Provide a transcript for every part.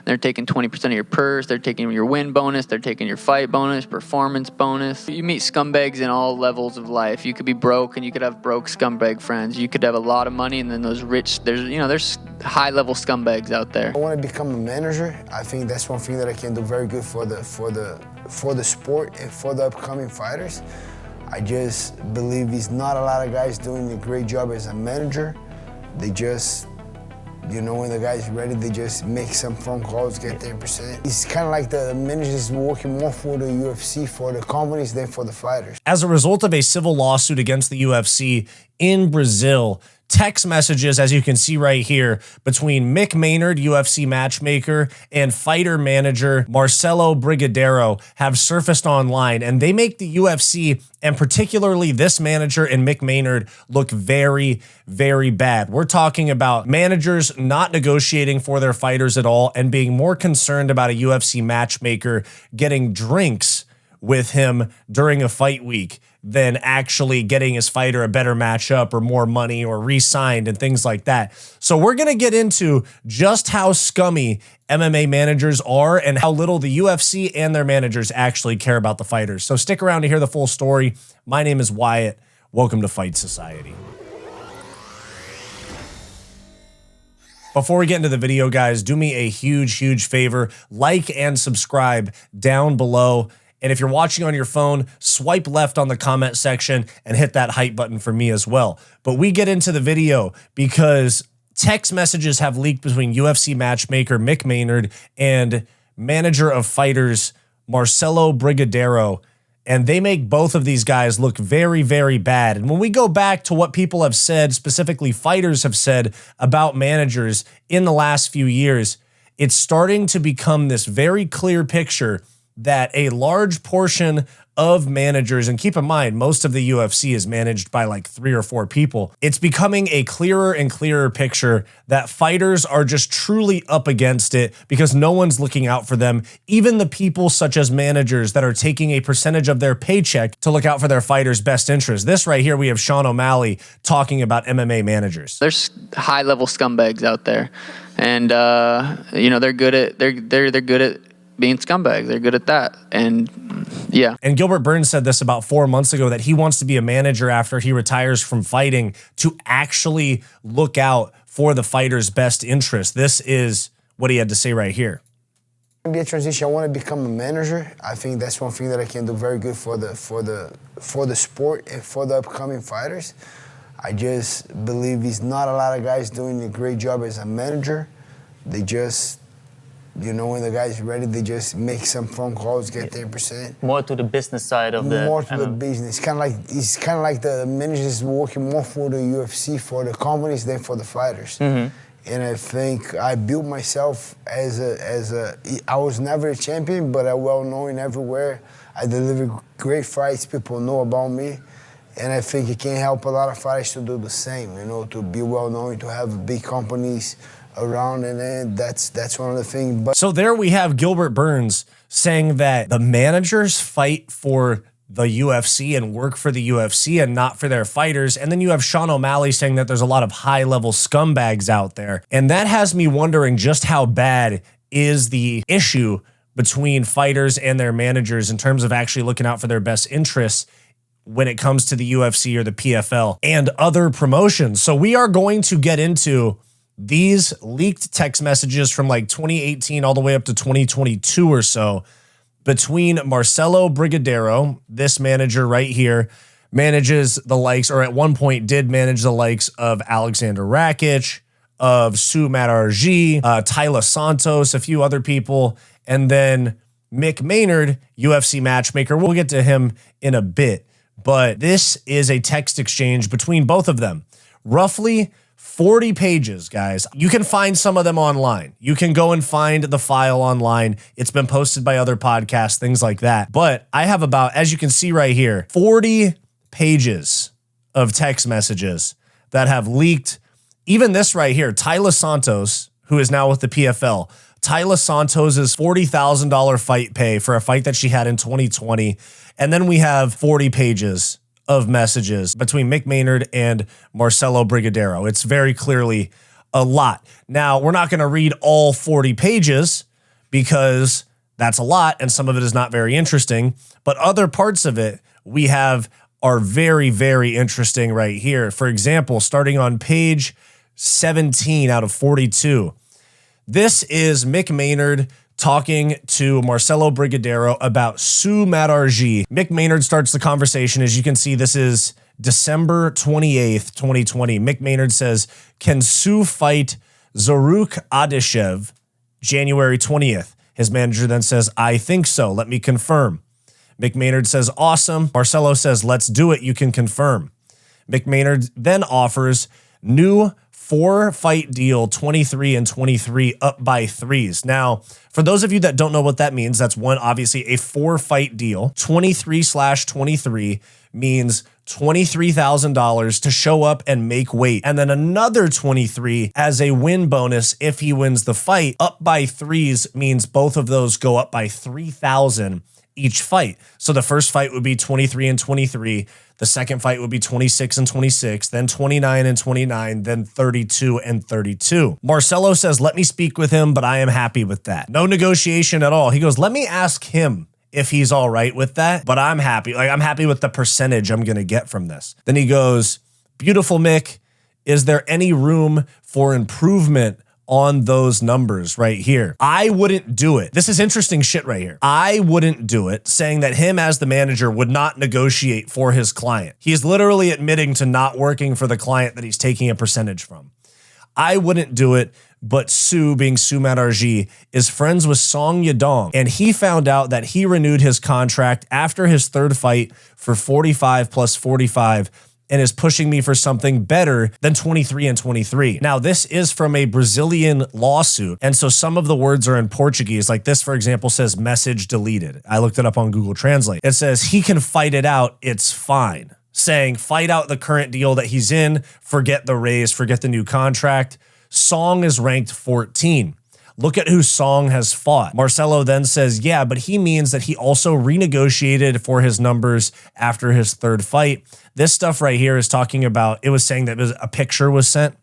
They're taking 20% of your purse. They're taking your win bonus. They're taking your fight bonus, performance bonus. You meet scumbags in all levels of life. You could be broke and you could have broke scumbag friends. You could have a lot of money and then those rich, there's high level scumbags out there. I want to become a manager. I think that's one thing that I can do very good for the sport and for the upcoming fighters. I just believe there's not a lot of guys doing a great job as a manager. They just, you know, when the guy's ready, they just make some phone calls, get 10%. It's kind of like the managers working more for the UFC, for the companies than for the fighters. As a result of a civil lawsuit against the UFC in Brazil, text messages, as you can see right here, between Mick Maynard, UFC matchmaker, and fighter manager Marcello Brigadedero have surfaced online, and they make the UFC, and particularly this manager and Mick Maynard, look very, very bad. We're talking about managers not negotiating for their fighters at all and being more concerned about a UFC matchmaker getting drinks with him during a fight week than actually getting his fighter a better matchup or more money or re-signed and things like that. So we're going to get into just how scummy MMA managers are and how little the UFC and their managers actually care about the fighters. So stick around to hear the full story. My name is Wyatt. Welcome to Fight Society. Before we get into the video, guys, do me a huge, huge favor. Like and subscribe down below. And if you're watching on your phone, swipe left on the comment section and hit that hype button for me as well. But we get into the video because text messages have leaked between UFC matchmaker Mick Maynard and manager of fighters Marcello Brigadedero. And they make both of these guys look very, very bad. And when we go back to what people have said, specifically fighters have said about managers in the last few years, it's starting to become this very clear picture that a large portion of managers, and keep in mind, most of the UFC is managed by like 3 or 4 people. It's becoming a clearer and clearer picture that fighters are just truly up against it because no one's looking out for them. Even the people such as managers that are taking a percentage of their paycheck to look out for their fighters' best interest. This right here, we have Sean O'Malley talking about MMA managers. There's high level scumbags out there, and you know, they're good at being scumbags. They're good at that. And yeah. And Gilbert Burns said this about 4 months ago, that he wants to be a manager after he retires from fighting to actually look out for the fighter's best interest. This is what he had to say right here. Be a transition. I want to become a manager. I think that's one thing that I can do very good for the sport and for the upcoming fighters. I just believe there's not a lot of guys doing a great job as a manager. They just, you know, when the guy's ready, they just make some phone calls, get 10%. More to the business side of the... More to the business. It's kind of like the managers working more for the UFC, for the companies than for the fighters. And I think I built myself I was never a champion, but I'm well known everywhere. I deliver great fights. People know about me. And I think it can help a lot of fighters to do the same, you know, to be well known, to have big companies around, and then that's one of the things. But so there we have Gilbert Burns saying that the managers fight for the UFC and work for the UFC and not for their fighters. And then you have Sean O'Malley saying that there's a lot of high-level scumbags out there. And that has me wondering just how bad is the issue between fighters and their managers in terms of actually looking out for their best interests when it comes to the UFC or the PFL and other promotions. So we are going to get into these leaked text messages from like 2018 all the way up to 2022 or so between Marcello Brigadedero, this manager right here, manages the likes, or at one point did manage the likes of Alexander Rakic, of Mudaerji, Taila Santos, a few other people, and then Mick Maynard, UFC matchmaker. We'll get to him in a bit, but this is a text exchange between both of them. Roughly 40 pages, guys. You can find some of them online. You can go and find the file online. It's been posted by other podcasts, things like that. But I have about, as you can see right here, 40 pages of text messages that have leaked. Even this right here, Taila Santos, who is now with the PFL, Taila Santos's $40,000 fight pay for a fight that she had in 2020. And then we have 40 pages of messages between Mick Maynard and Marcello Brigadedero. It's very clearly a lot. Now, we're not going to read all 40 pages, because that's a lot and some of it is not very interesting. But other parts of it we have are very, very interesting right here. For example, starting on page 17 out of 42. This is Mick Maynard talking to Marcello Brigadedero about Sue Mudaerji. Mick Maynard starts the conversation. As you can see, this is December 28th, 2020. Mick Maynard says, can Sue fight Zaruk Adishev January 20th? His manager then says, I think so. Let me confirm. Mick Maynard says, awesome. Marcello says, let's do it. You can confirm. Mick Maynard then offers new 4-fight deal, 23 and 23, up by threes. Now, for those of you that don't know what that means, that's one, obviously a 4-fight deal. 23/23 means $23,000 to show up and make weight. And then another 23 as a win bonus if he wins the fight. Up by threes means both of those go up by 3,000 each fight. So the first fight would be 23 and 23. The second fight would be 26 and 26, then 29 and 29, then 32 and 32. Marcello says, let me speak with him, but I am happy with that. No negotiation at all. He goes, let me ask him if he's all right with that, but I'm happy. Like, I'm happy with the percentage I'm going to get from this. Then he goes, beautiful, Mick. Is there any room for improvement on those numbers right here? I wouldn't do it. This is interesting shit right here. I wouldn't do it, saying that him as the manager would not negotiate for his client. He's literally admitting to not working for the client that he's taking a percentage from. I wouldn't do it, but Sue, being Sue Mudaerji, is friends with Song Yadong, and he found out that he renewed his contract after his third fight for 45 plus 45 and is pushing me for something better than 23 and 23. Now, this is from a Brazilian lawsuit, and so some of the words are in Portuguese. Like this, for example, says message deleted. I looked it up on Google Translate. It says he can fight it out, it's fine. Saying fight out the current deal that he's in, forget the raise, forget the new contract. Song is ranked 14. Look at who Song has fought. Marcello then says, yeah, but he means that he also renegotiated for his numbers after his third fight. This stuff right here is talking about, it was saying that a picture was sent.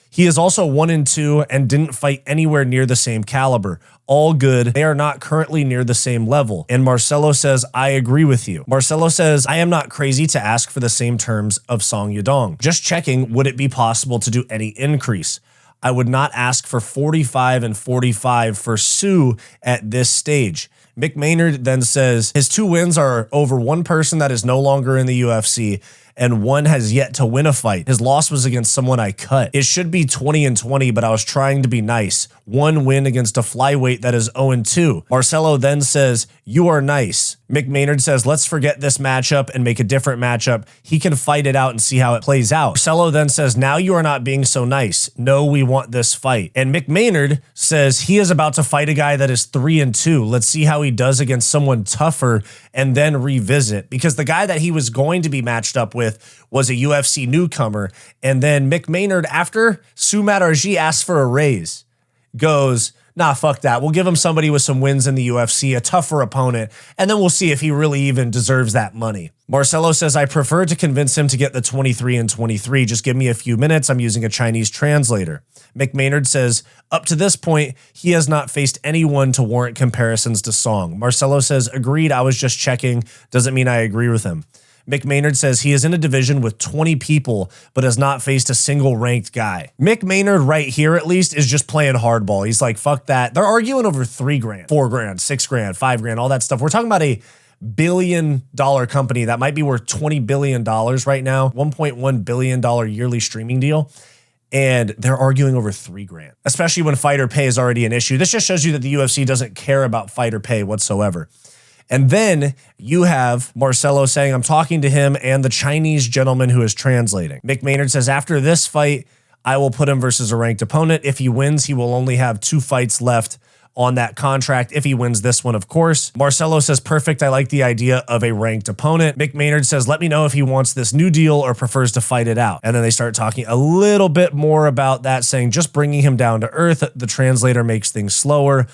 He is also 1-2 and didn't fight anywhere near the same caliber. All good. They are not currently near the same level. And Marcello says, I agree with you. Marcello says, I am not crazy to ask for the same terms of Song Yadong. Just checking, would it be possible to do any increase? I would not ask for 45 and 45 for Sue at this stage. Mick Maynard then says his 2 wins are over one person that is no longer in the UFC and one has yet to win a fight. His loss was against someone I cut. It should be 20 and 20, but I was trying to be nice. 1 win against a flyweight that is 0-2. Marcello then says, you are nice. Mick Maynard says, let's forget this matchup and make a different matchup. He can fight it out and see how it plays out. Marcello then says, now you are not being so nice. No, we want this fight. And Mick Maynard says he is about to fight a guy that is 3-2. Let's see how he does against someone tougher and then revisit. Because the guy that he was going to be matched up with was a UFC newcomer. And then Mick Maynard, after Sue Mudaerji asks for a raise, goes, nah, fuck that. We'll give him somebody with some wins in the UFC, a tougher opponent, and then we'll see if he really even deserves that money. Marcello says, I prefer to convince him to get the 23 and 23. Just give me a few minutes. I'm using a Chinese translator. Mick Maynard says, up to this point, he has not faced anyone to warrant comparisons to Song. Marcello says, agreed. I was just checking. Doesn't mean I agree with him. Mick Maynard says he is in a division with 20 people, but has not faced a single ranked guy. Mick Maynard right here, at least, is just playing hardball. He's like, fuck that. They're arguing over $3 grand, $4 grand, $6 grand, $5 grand, all that stuff. We're talking about a $1 billion company that might be worth $20 billion right now, $1.1 billion yearly streaming deal. And they're arguing over $3 grand, especially when fighter pay is already an issue. This just shows you that the UFC doesn't care about fighter pay whatsoever. And then you have Marcello saying, I'm talking to him and the Chinese gentleman who is translating. Mick Maynard says, after this fight, I will put him versus a ranked opponent. If he wins, he will only have 2 fights left on that contract. If he wins this one, of course. Marcello says, perfect. I like the idea of a ranked opponent. Mick Maynard says, let me know if he wants this new deal or prefers to fight it out. And then they start talking a little bit more about that, saying just bringing him down to earth. The translator makes things slower.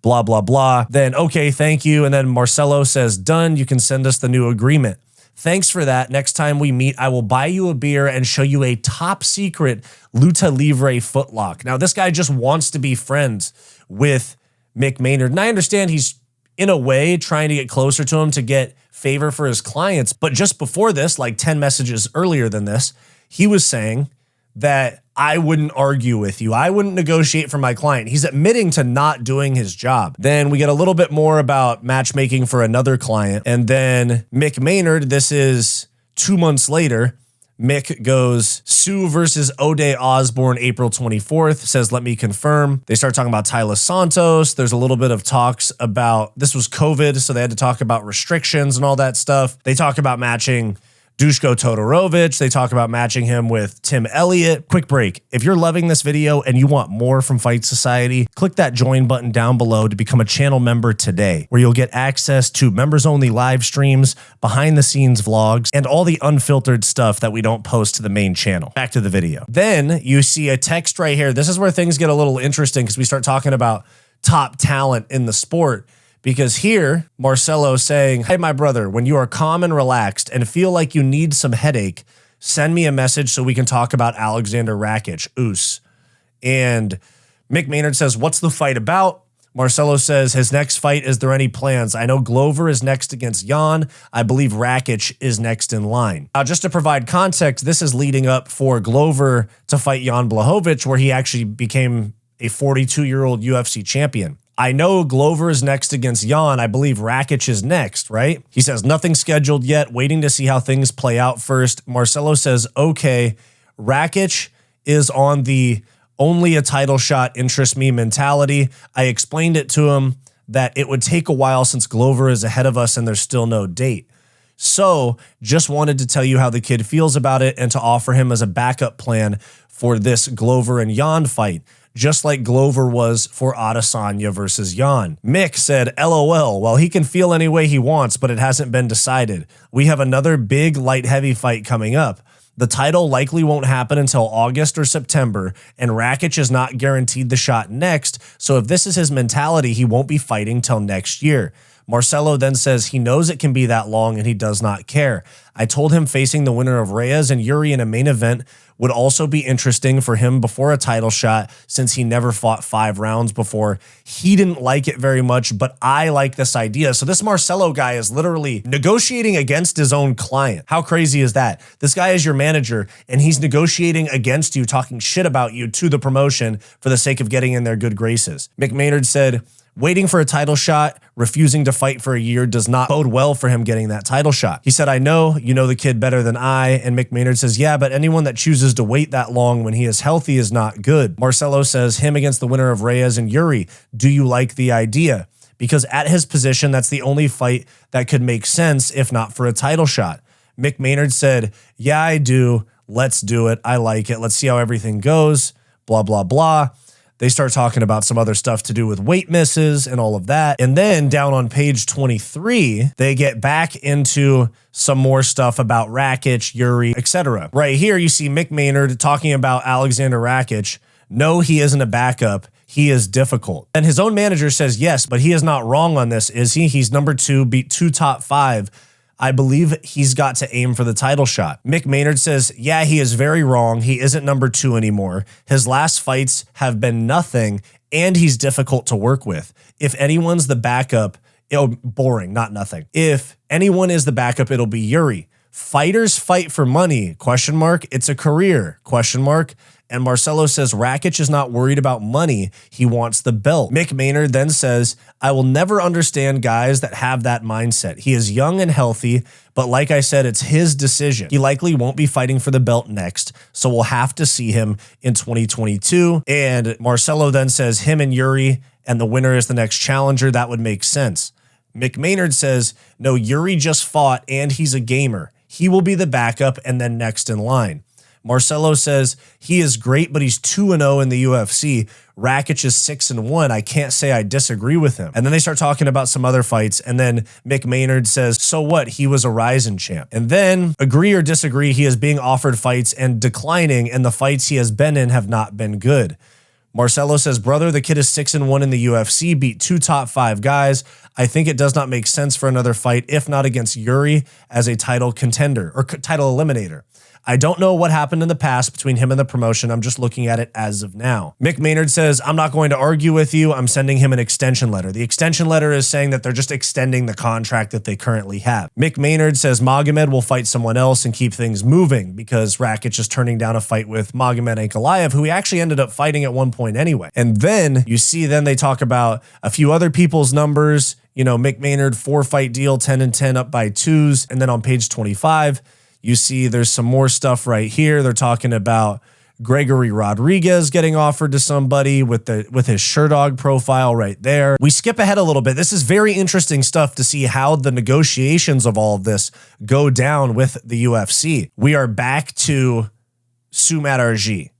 Blah, blah, blah. Then, okay, thank you. And then Marcello says, done. You can send us the new agreement. Thanks for that. Next time we meet, I will buy you a beer and show you a top secret Luta Livre footlock. Now, this guy just wants to be friends with Mick Maynard. And I understand he's, in a way, trying to get closer to him to get favor for his clients. But just before this, like 10 messages earlier than this, he was saying that I wouldn't argue with you. I wouldn't negotiate for my client. He's admitting to not doing his job. Then we get a little bit more about matchmaking for another client. And then Mick Maynard, this is 2 months later, Mick goes, Sue versus O'Day Osborne, April 24th, says, let me confirm. They start talking about Tyler Santos. There's a little bit of talks about, this was COVID, so they had to talk about restrictions and all that stuff. They talk about matching Dushko Todorovic. They talk about matching him with Tim Elliott. Quick break. If you're loving this video and you want more from Fight Society, click that join button down below to become a channel member today, where you'll get access to members-only live streams, behind-the-scenes vlogs, and all the unfiltered stuff that we don't post to the main channel. Back to the video. Then you see a text right here. This is where things get a little interesting because we start talking about top talent in the sport. Because here, Marcello saying, hey, my brother, when you are calm and relaxed and feel like you need some headache, send me a message so we can talk about Alexander Rakic, Oos. And Mick Maynard says, what's the fight about? Marcello says, his next fight, is there any plans? I know Glover is next against Jan. I believe Rakic is next in line. Now, just to provide context, this is leading up for Glover to fight Jan Blachowicz, where he actually became a 42-year-old UFC champion. I know Glover is next against Jan. I believe Rakic is next, right? He says, nothing scheduled yet, waiting to see how things play out first. Marcello says, okay, Rakic is on the only a title shot interests me mentality. I explained it to him that it would take a while since Glover is ahead of us and there's still no date. So just wanted to tell you how the kid feels about it and to offer him as a backup plan for this Glover and Jan fight, just like Glover was for Adesanya versus Jan. Mick said, LOL, well, he can feel any way he wants, but it hasn't been decided. We have another big light heavy fight coming up. The title likely won't happen until August or September, and Rakic is not guaranteed the shot next, so if this is his mentality, he won't be fighting till next year. Marcello then says he knows it can be that long and he does not care. I told him facing the winner of Reyes and Yuri in a main event would also be interesting for him before a title shot, since he never fought 5 rounds before. He didn't like it very much, but I like this idea. So this Marcello guy is literally negotiating against his own client. How crazy is that? This guy is your manager and he's negotiating against you, talking shit about you to the promotion for the sake of getting in their good graces. Mick Maynard said, waiting for a title shot, refusing to fight for a year does not bode well for him getting that title shot. He said, I know, you know the kid better than I. And Mick Maynard says, yeah, but anyone that chooses to wait that long when he is healthy is not good. Marcello says, him against the winner of Reyes and Yuri. Do you like the idea? Because at his position, that's the only fight that could make sense if not for a title shot. Mick Maynard said, yeah, I do. Let's do it. I like it. Let's see how everything goes. Blah, blah, blah. They start talking about some other stuff to do with weight misses and all of that. And then down on page 23, they get back into some more stuff about Rakic, Yuri, etc. Right here, you see Mick Maynard talking about Alexander Rakic. No, he isn't a backup. He is difficult. And his own manager says, yes, but he is not wrong on this, is he? He's number 2, beat 2 top 5. I believe he's got to aim for the title shot. Mick Maynard says, yeah, he is very wrong. He isn't number 2 anymore. His last fights have been nothing, and he's difficult to work with. If anyone's the backup, boring, not nothing. If anyone is the backup, it'll be Yuri. Fighters fight for money, question mark. It's a career, question mark. And Marcello says Rakic is not worried about money. He wants the belt. Mick Maynard then says, I will never understand guys that have that mindset. He is young and healthy, but like I said, it's his decision. He likely won't be fighting for the belt next, so we'll have to see him in 2022. And Marcello then says him and Yuri, and the winner is the next challenger. That would make sense. Mick Maynard says, no, Yuri just fought and he's a gamer. He will be the backup and then next in line. Marcello says he is great, but he's 2-0 in the UFC. Rakic is 6-1. I can't say I disagree with him. And then they start talking about some other fights. And then Mick Maynard says, so what? He was a Ryzen champ. And then agree or disagree, he is being offered fights and declining, and the fights he has been in have not been good. Marcello says, brother, the kid is 6-1 in the UFC, beat 2 top 5 guys. I think it does not make sense for another fight, if not against Yuri as a title contender or title eliminator. I don't know what happened in the past between him and the promotion. I'm just looking at it as of now. Mick Maynard says, I'm not going to argue with you. I'm sending him an extension letter. The extension letter is saying that they're just extending the contract that they currently have. Mick Maynard says Magomed will fight someone else and keep things moving because Rakic is turning down a fight with Magomed Ankalaev, who he actually ended up fighting at one point anyway. And then you see, then they talk about a few other people's numbers. You know, Mick Maynard 4-fight deal, 10-10 up by 2s. And then on page 25, you see there's some more stuff right here. They're talking about Gregory Rodriguez getting offered to somebody with his Sherdog profile right there. We skip ahead a little bit. This is very interesting stuff to see how the negotiations of all of this go down with the UFC. We are back to Mudaerji.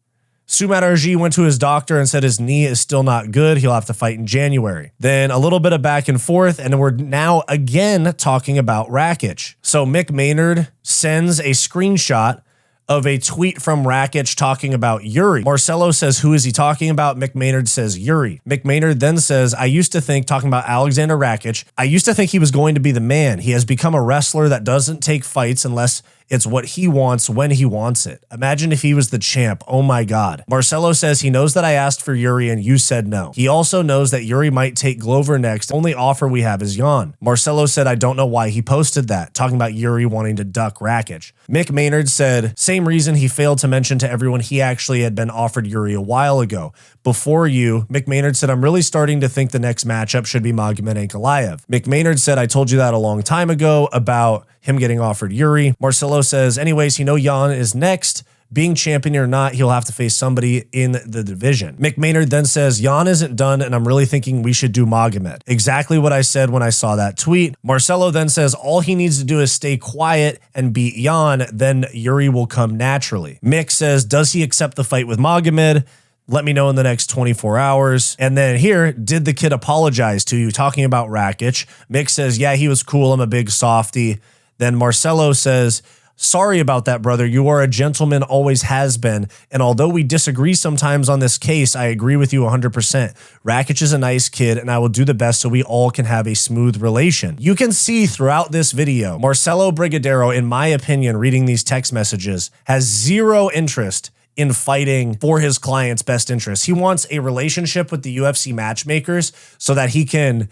Mudaerji went to his doctor and said his knee is still not good. He'll have to fight in January. Then a little bit of back and forth, and we're now again talking about Rakic. So Mick Maynard sends a screenshot of a tweet from Rakic talking about Yuri. Marcello says, who is he talking about? Mick Maynard says Yuri. Mick Maynard then says, I used to think, talking about Alexander Rakic, I used to think he was going to be the man. He has become a wrestler that doesn't take fights unless it's what he wants when he wants it. Imagine if he was the champ. Oh my God. Marcello says he knows that I asked for Yuri and you said no. He also knows that Yuri might take Glover next. The only offer we have is Jan. Marcello said, I don't know why he posted that, talking about Yuri wanting to duck Rakic. Mick Maynard said, same reason he failed to mention to everyone he actually had been offered Yuri a while ago. Before you, Mick Maynard said, I'm really starting to think the next matchup should be Magomed Ankalaev. Mick Maynard said, I told you that a long time ago about him getting offered Yuri. Marcello says, anyways, you know Jan is next. Being champion or not, he'll have to face somebody in the division. Mick Maynard then says, Jan isn't done, and I'm really thinking we should do Magomed. Exactly what I said when I saw that tweet. Marcello then says, all he needs to do is stay quiet and beat Jan, then Yuri will come naturally. Mick says, does he accept the fight with Magomed? Let me know in the next 24 hours. And then here, did the kid apologize to you? Talking about Rakic. Mick says, yeah, he was cool. I'm a big softy. Then Marcello says, sorry about that, brother. You are a gentleman, always has been. And although we disagree sometimes on this case, I agree with you 100%. Rakic is a nice kid, and I will do the best so we all can have a smooth relation. You can see throughout this video, Marcello Brigadedero, in my opinion, reading these text messages, has zero interest in fighting for his client's best interest. He wants a relationship with the UFC matchmakers so that he can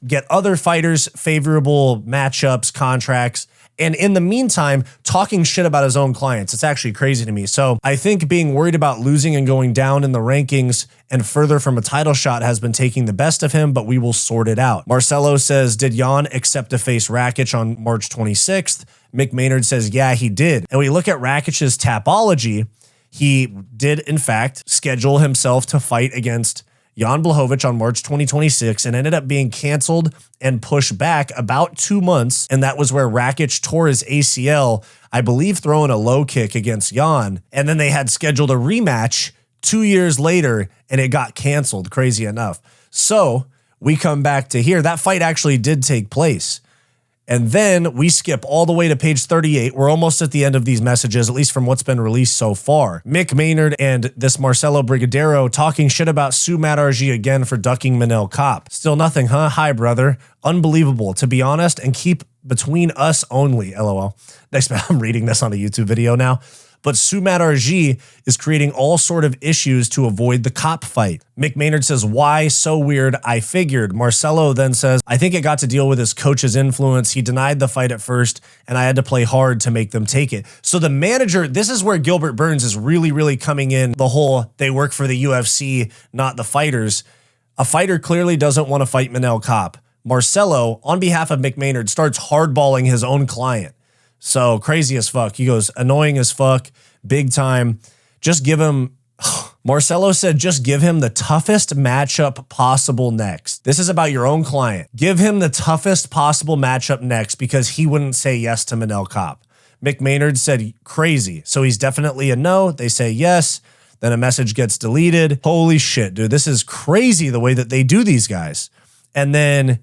get other fighters favorable matchups, contracts, and in the meantime, talking shit about his own clients. It's actually crazy to me. So I think being worried about losing and going down in the rankings and further from a title shot has been taking the best of him, but we will sort it out. Marcello says, did Jan accept to face Rakic on March 26th? Mick Maynard says, yeah, he did. And we look at Rakic's tapology. He did, in fact, schedule himself to fight against Jan Blachowicz on March 2026 and ended up being canceled and pushed back about 2 months. And that was where Rakic tore his ACL, I believe, throwing a low kick against Jan. And then they had scheduled a rematch 2 years later and it got canceled, crazy enough. So we come back to here. That fight actually did take place. And then we skip all the way to page 38. We're almost at the end of these messages, at least from what's been released so far. Mick Maynard and this Marcello Brigadedero talking shit about Mudaerji again for ducking Manel Kopp. Still nothing, huh? Hi, brother. Unbelievable. To be honest, and keep between us only, LOL. Next, I'm reading this on a YouTube video now. But Mudaerji is creating all sort of issues to avoid the Kopp fight. Mick Maynard says, why? So weird. I figured. Marcello then says, I think it got to deal with his coach's influence. He denied the fight at first, and I had to play hard to make them take it. So the manager, this is where Gilbert Burns is really coming in. The whole, they work for the UFC, not the fighters. A fighter clearly doesn't want to fight Manel Kopp. Marcello, on behalf of Mick Maynard, starts hardballing his own client. So crazy as fuck. He goes, annoying as fuck, big time. Just give him, Marcello said, just give him the toughest matchup possible next. This is about your own client. Give him the toughest possible matchup next because he wouldn't say yes to Manel Kopp. Mick Maynard said, crazy. So he's definitely a no. They say yes. Then a message gets deleted. Holy shit, dude. This is crazy the way that they do these guys. And then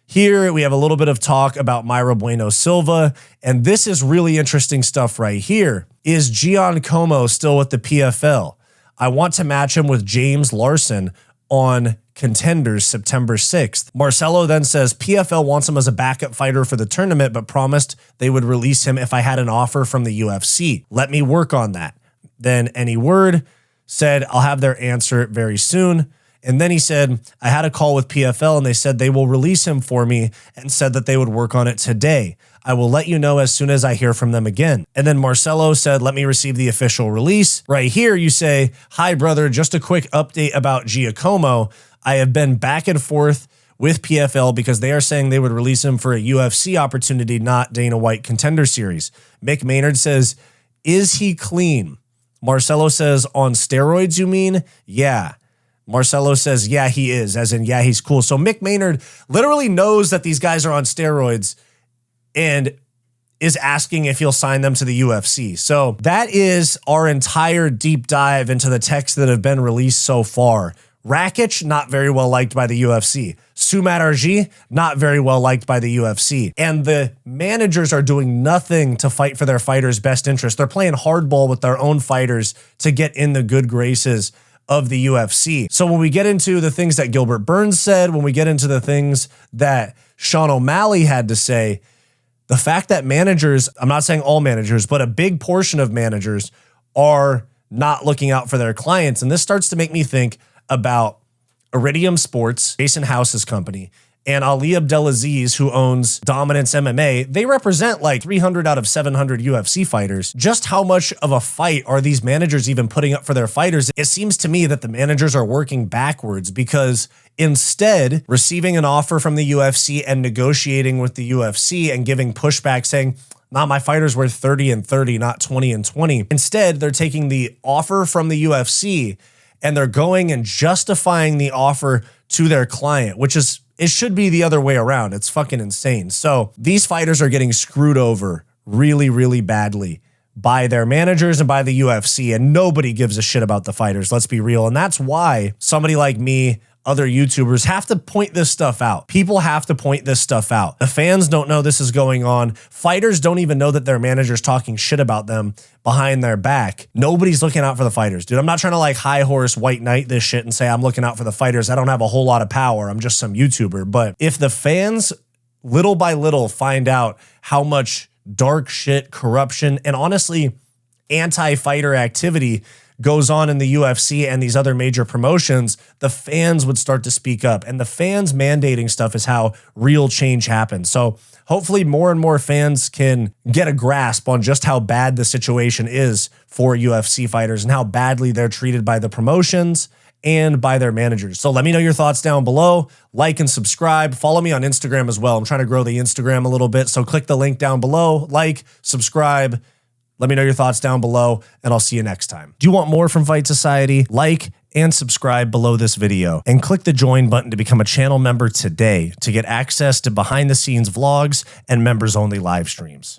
here we have a little bit of talk about Mayra Bueno Silva, and this is really interesting stuff right here. Is Gian Como still with the PFL? I want to match him with James Larson on Contenders September 6th. Marcello then says PFL wants him as a backup fighter for the tournament, but promised they would release him if I had an offer from the UFC. Let me work on that. Then Any Word said, I'll have their answer very soon. And then he said, I had a call with PFL and they said they will release him for me and said that they would work on it today. I will let you know as soon as I hear from them again. And then Marcello said, let me receive the official release. Right here, you say, hi, brother, just a quick update about Giacomo. I have been back and forth with PFL because they are saying they would release him for a UFC opportunity, not Dana White Contender Series. Mick Maynard says, is he clean? Marcello says, on steroids, you mean? Yeah. Marcello says, yeah, he is, as in, yeah, he's cool. So Mick Maynard literally knows that these guys are on steroids and is asking if he'll sign them to the UFC. So that is our entire deep dive into the texts that have been released so far. Rakic, not very well liked by the UFC. Mudaerji, not very well liked by the UFC. And the managers are doing nothing to fight for their fighters' best interest. They're playing hardball with their own fighters to get in the good graces of the UFC. So when we get into the things that Gilbert Burns said, when we get into the things that Sean O'Malley had to say, the fact that managers, I'm not saying all managers, but a big portion of managers are not looking out for their clients. And this starts to make me think about Iridium Sports, Jason House's company, and Ali Abdelaziz, who owns Dominance MMA. They represent like 300 out of 700 UFC fighters. Just how much of a fight are these managers even putting up for their fighters? It seems to me that the managers are working backwards because instead, receiving an offer from the UFC and negotiating with the UFC and giving pushback saying, nah, my fighter's worth 30 and 30, not 20 and 20. Instead, they're taking the offer from the UFC and they're going and justifying the offer to their client, which is, it should be the other way around. It's fucking insane. So these fighters are getting screwed over really, really badly by their managers and by the UFC, and nobody gives a shit about the fighters. Let's be real. And that's why somebody like me, other YouTubers have to point this stuff out. People have to point this stuff out. The fans don't know this is going on. Fighters don't even know that their manager's talking shit about them behind their back. Nobody's looking out for the fighters, dude. I'm not trying to like high horse white knight this shit and say I'm looking out for the fighters. I don't have a whole lot of power. I'm just some YouTuber. But if the fans little by little find out how much dark shit, corruption, and honestly, anti-fighter activity goes on in the UFC and these other major promotions, the fans would start to speak up. And the fans mandating stuff is how real change happens. So hopefully more and more fans can get a grasp on just how bad the situation is for UFC fighters and how badly they're treated by the promotions and by their managers. So let me know your thoughts down below. Like and subscribe. Follow me on Instagram as well. I'm trying to grow the Instagram a little bit. So click the link down below. Like, subscribe. Let me know your thoughts down below, and I'll see you next time. Do you want more from Fight Society? Like and subscribe below this video, and click the join button to become a channel member today to get access to behind-the-scenes vlogs and members-only live streams.